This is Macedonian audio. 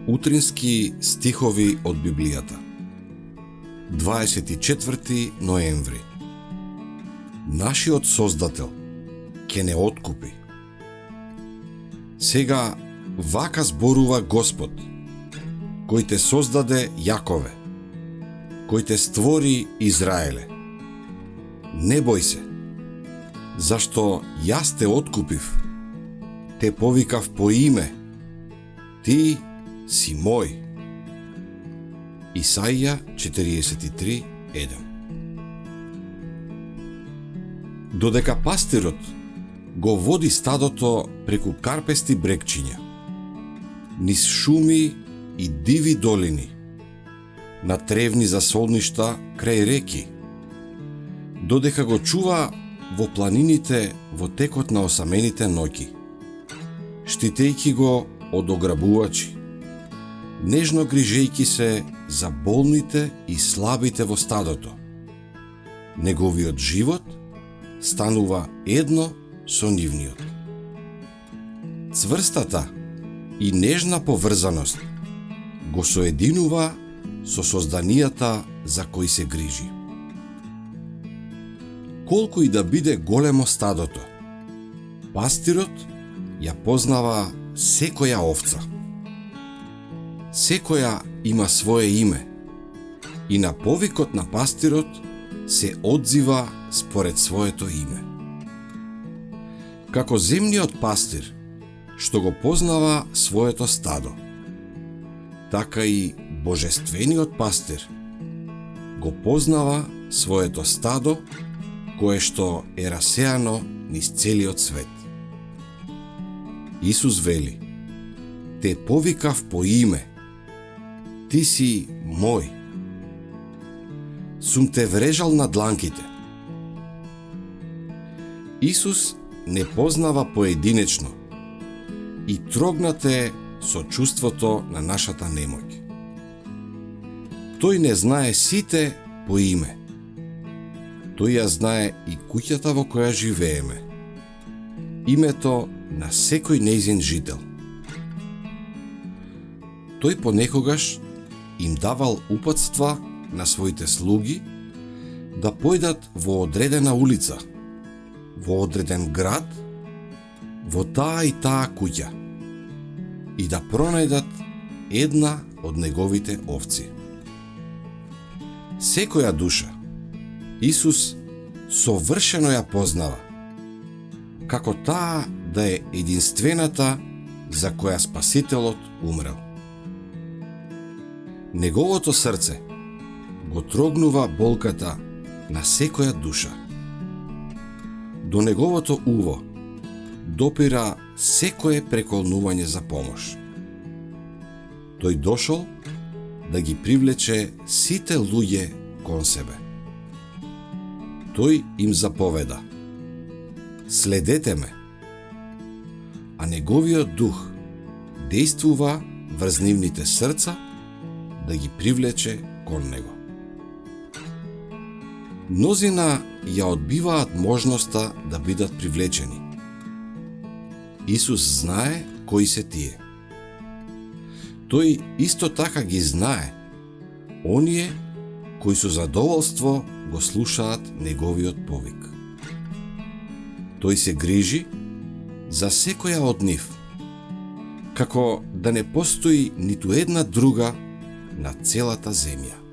Утрински стихови од Библијата. 24 ноември. Нашиот Создател ќе не откупи. Сега вака зборува Господ, кој те создаде Јакове, кој те створи Израеле. Не бој се, зашто јас те откупив, те повикав по име, ти си мој. Исаија 43:1. Додека пастирот го води стадото преку карпести брегчиња, низ шуми и диви долини, на тревни засолништа крај реки, додека го чува во планините во текот на осамените ноќи, штитејќи го од ограбувачи, нежно грижејќи се за болните и слабите во стадото. Неговиот живот станува едно со нивниот. Цврстата и нежна поврзаност го соединува со созданијата за кои се грижи. Колку и да биде големо стадото, пастирот ја познава секоја овца. Секоја има свое име и на повикот на пастирот се одзива според своето име. Како земниот пастир, што го познава своето стадо, така и божествениот пастир го познава своето стадо, кое што е расеано низ целиот свет. Исус вели: те повикав по име, ти си мој. Сум те врежал на дланките. Исус не познава поединечно и трогнате со чувството на нашата немоќ. Тој не знае сите по име. Тој ја знае и куќата во која живееме, името на секој нејзин жител. Тој понекогаш им давал упатства на своите слуги да појдат во одредена улица, во одреден град, во таа и таа куќа и да пронајдат една од неговите овци. Секоја душа Исус совршено ја познава, како таа да е единствената за која Спасителот умрел. Неговото срце го трогнува болката на секоја душа. До неговото уво допира секое преколнување за помош. Тој дошол да ги привлече сите луѓе кон себе. Тој им заповеда: следете ме, а неговиот дух действува врз нивните срца да ги привлече кон него. Мнозина ја одбиваат можноста да бидат привлечени. Исус знае кои се тие. Тој исто така ги знае оние кои со задоволство го слушаат неговиот повик. Тој се грижи за секоја од нив, како да не постои ниту една друга на целата земја.